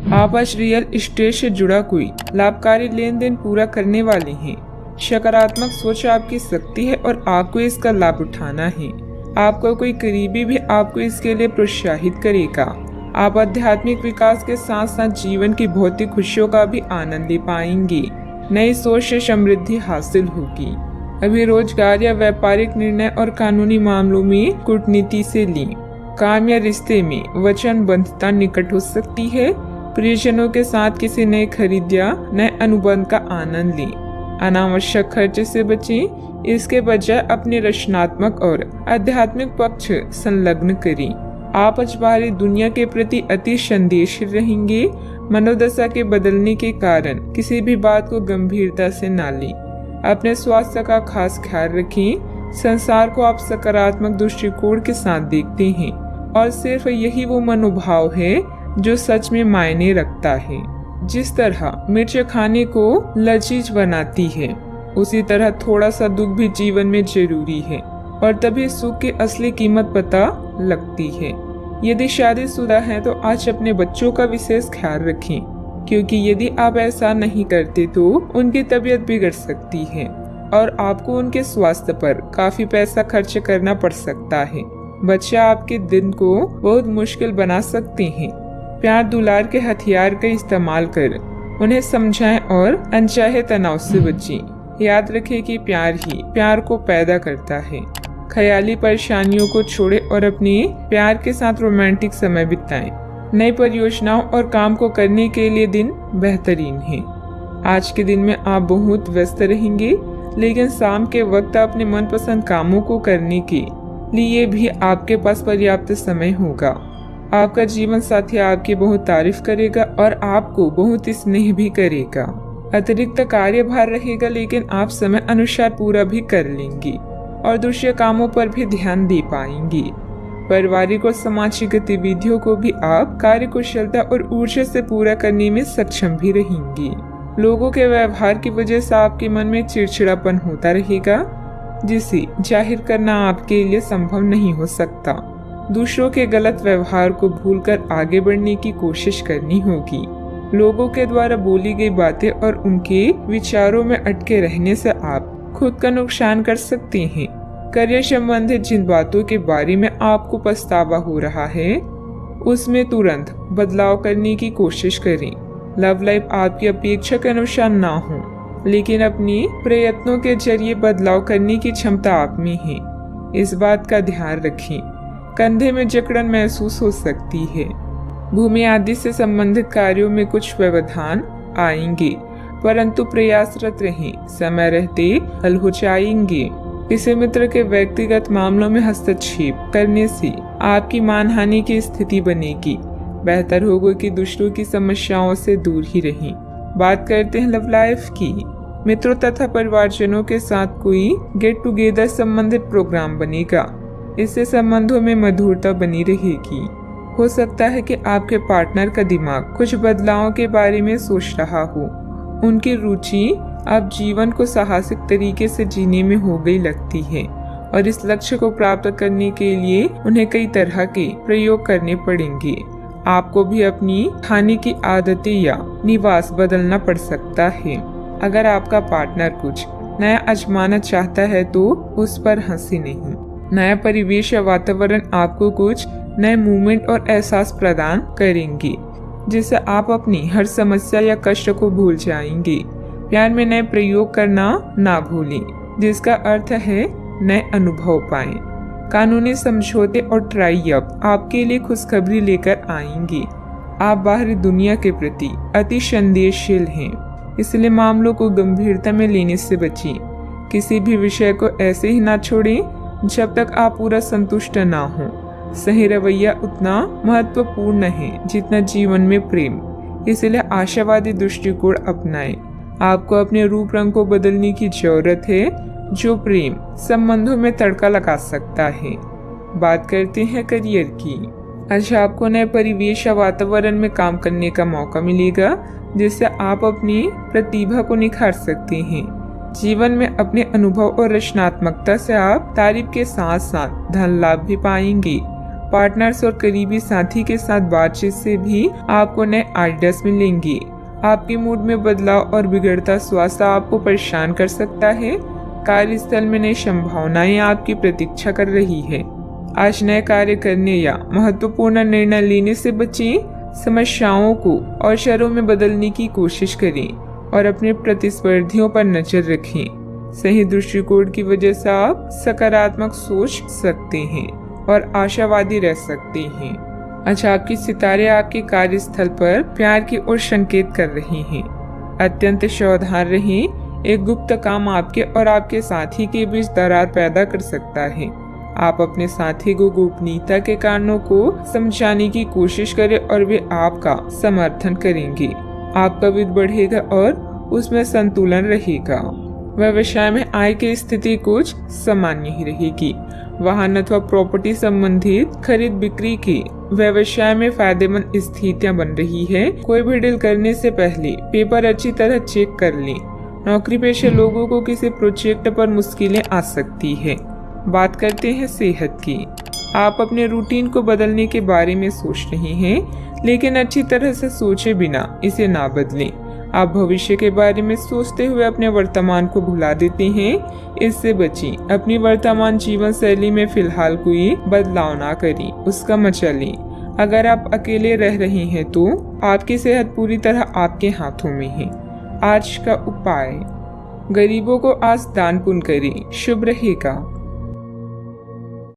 आप आज real estate से जुड़ा कोई लाभकारी लेन देन पूरा करने वाले हैं। सकारात्मक सोच आपकी शक्ति है और आपको इसका लाभ उठाना है। आपका कोई करीबी भी आपको इसके लिए प्रोत्साहित करेगा। आप आध्यात्मिक विकास के साथ साथ जीवन की भौतिक खुशियों का भी आनंद ले पाएंगे। नई सोच से समृद्धि हासिल होगी। अभी रोजगार या व्यापारिक निर्णय और कानूनी मामलों में कूटनीति से लें। काम या रिश्ते में वचनबद्धता निकट हो सकती है। प्रियजनों के साथ किसी नए खरीद या नए अनुबंध का आनंद लें। अनावश्यक खर्चे से बचें। इसके बजाय अपने रचनात्मक और आध्यात्मिक पक्ष संलग्न करें। आप आज बाहरी दुनिया के प्रति अति संवेदनशील रहेंगे। मनोदशा के बदलने के कारण किसी भी बात को गंभीरता से न लें। अपने स्वास्थ्य का खास ख्याल रखें। संसार को आप सकारात्मक दृष्टिकोण के साथ देखते हैं और सिर्फ यही वो मनोभाव है जो सच में मायने रखता है। जिस तरह मिर्च खाने को लजीज बनाती है, उसी तरह थोड़ा सा दुख भी जीवन में जरूरी है और तभी सुख की असली कीमत पता लगती है। यदि शादीशुदा हैं तो आज अपने बच्चों का विशेष ख्याल रखें, क्योंकि यदि आप ऐसा नहीं करते तो उनकी तबीयत बिगड़ सकती है और आपको उनके स्वास्थ्य पर काफी पैसा खर्च करना पड़ सकता है। बच्चे आपके दिन को बहुत मुश्किल बना सकते हैं। प्यार दुलार के हथियार का इस्तेमाल कर उन्हें समझाएं और अनचाहे तनाव से बचें। याद रखें कि प्यार ही प्यार को पैदा करता है। ख्याली परेशानियों को छोड़ें और अपने प्यार के साथ रोमांटिक समय बिताएं। नई परियोजनाओं और काम को करने के लिए दिन बेहतरीन है। आज के दिन में आप बहुत व्यस्त रहेंगे, लेकिन शाम के वक्त अपने मनपसंद कामों को करने के लिए भी आपके पास पर्याप्त समय होगा। आपका जीवन साथी आपकी बहुत तारीफ करेगा और आपको बहुत स्नेह भी करेगा। अतिरिक्त कार्यभार रहेगा, लेकिन आप समय अनुसार पूरा भी कर लेंगे और दूसरे कामों पर भी ध्यान दे पाएंगे। पारिवारिक और सामाजिक गतिविधियों को भी आप कार्यकुशलता और ऊर्जा से पूरा करने में सक्षम भी रहेंगे। लोगों के व्यवहार की वजह से आपके मन में चिड़चिड़ापन होता रहेगा, जिसे जाहिर करना आपके लिए संभव नहीं हो सकता। दूसरों के गलत व्यवहार को भूलकर आगे बढ़ने की कोशिश करनी होगी। लोगों के द्वारा बोली गई बातें और उनके विचारों में अटके रहने से आप खुद का नुकसान कर सकते हैं। करियर संबंधित जिन बातों के बारे में आपको पछतावा हो रहा है, उसमें तुरंत बदलाव करने की कोशिश करें। लव लाइफ आपकी अपेक्षा के अनुसार ना हो, लेकिन अपने प्रयत्नों के जरिए बदलाव करने की क्षमता आप में है। इस बात का ध्यान रखें। कंधे में जकड़न महसूस हो सकती है। भूमि आदि से संबंधित कार्यों में कुछ व्यवधान आएंगे, परंतु प्रयासरत रहें। समय रहते हल हो जाएंगे। किसी मित्र के व्यक्तिगत मामलों में हस्तक्षेप करने से आपकी मानहानि की स्थिति बनेगी। बेहतर होगा कि दूसरों की समस्याओं से दूर ही रहें। बात करते हैं लव लाइफ की। मित्रों तथा परिवारजनों के साथ कोई गेट टुगेदर संबंधित प्रोग्राम बनेगा। इससे संबंधों में मधुरता बनी रहेगी। हो सकता है कि आपके पार्टनर का दिमाग कुछ बदलावों के बारे में सोच रहा हो। उनकी रुचि अब जीवन को साहसिक तरीके से जीने में हो गई लगती है और इस लक्ष्य को प्राप्त करने के लिए उन्हें कई तरह के प्रयोग करने पड़ेंगे। आपको भी अपनी खाने की आदतें या निवास बदलना पड़ सकता है। अगर आपका पार्टनर कुछ नया आजमाना चाहता है तो उस पर हंसी नहीं। नया परिवेश या वातावरण आपको कुछ नए मूवमेंट और एहसास प्रदान करेंगे, जिससे आप अपनी हर समस्या या कष्ट को भूल जाएंगे। प्यार में नए प्रयोग करना ना भूलें, जिसका अर्थ है नए अनुभव पाएं। कानूनी समझौते और ट्राई अप आपके लिए खुशखबरी लेकर आएंगे। आप बाहरी दुनिया के प्रति अति संवेदनशील हैं, इसलिए मामलों को गंभीरता में लेने से बचें। किसी भी विषय को ऐसे ही ना छोड़ें जब तक आप पूरा संतुष्ट ना हो। सही रवैया उतना महत्वपूर्ण है जितना जीवन में प्रेम, इसलिए आशावादी दृष्टिकोण अपनाएं। आपको अपने रूप रंग को बदलने की जरूरत है, जो प्रेम संबंधों में तड़का लगा सकता है। बात करते हैं करियर की। आज आपको नए परिवेश या वातावरण में काम करने का मौका मिलेगा, जिससे आप अपनी प्रतिभा को निखार सकते हैं। जीवन में अपने अनुभव और रचनात्मकता से आप तारीफ के साथ साथ धन लाभ भी पाएंगे। पार्टनर्स और करीबी साथी के साथ बातचीत से भी आपको नए आइडियाज मिलेंगे। आपके मूड में बदलाव और बिगड़ता स्वास्थ्य आपको परेशान कर सकता है। कार्यस्थल में नई संभावनाएं आपकी प्रतीक्षा कर रही है। आज नए कार्य करने या महत्वपूर्ण निर्णय लेने से बचें। समस्याओं को अवसरों में बदलने की कोशिश करें और अपने प्रतिस्पर्धियों पर नजर रखें। सही दृष्टिकोण की वजह से आप सकारात्मक सोच सकते हैं और आशावादी रह सकते हैं। अच्छा, आपके सितारे आपके कार्यस्थल पर प्यार की ओर संकेत कर रहे हैं। अत्यंत सावधान रहें। एक गुप्त काम आपके और आपके साथी के बीच दरार पैदा कर सकता है। आप अपने साथी को गोपनीयता के कारणों को समझाने की कोशिश करें और वे आपका समर्थन करेंगे। आपका वित्त बढ़ेगा और उसमें संतुलन रहेगा। व्यवसाय में आय की स्थिति कुछ सामान्य ही रहेगी। वाहन अथवा प्रॉपर्टी संबंधित खरीद बिक्री की व्यवसाय में फायदेमंद स्थितियां बन रही है। कोई भी डील करने से पहले पेपर अच्छी तरह चेक कर लें। नौकरी पेशे लोगों को किसी प्रोजेक्ट पर मुश्किलें आ सकती है। बात करते हैं सेहत की। आप अपने रूटीन को बदलने के बारे में सोच रहे हैं, लेकिन अच्छी तरह से सोचे बिना इसे ना बदलें। आप भविष्य के बारे में सोचते हुए अपने वर्तमान को भुला देते हैं। इससे बचें। अपनी वर्तमान जीवन शैली में फिलहाल कोई बदलाव ना करें, उसका मजा लें। अगर आप अकेले रह रहे हैं तो आपकी सेहत पूरी तरह आपके हाथों में है। आज का उपाय, गरीबों को आज दान पुण्य करें, शुभ रहेगा।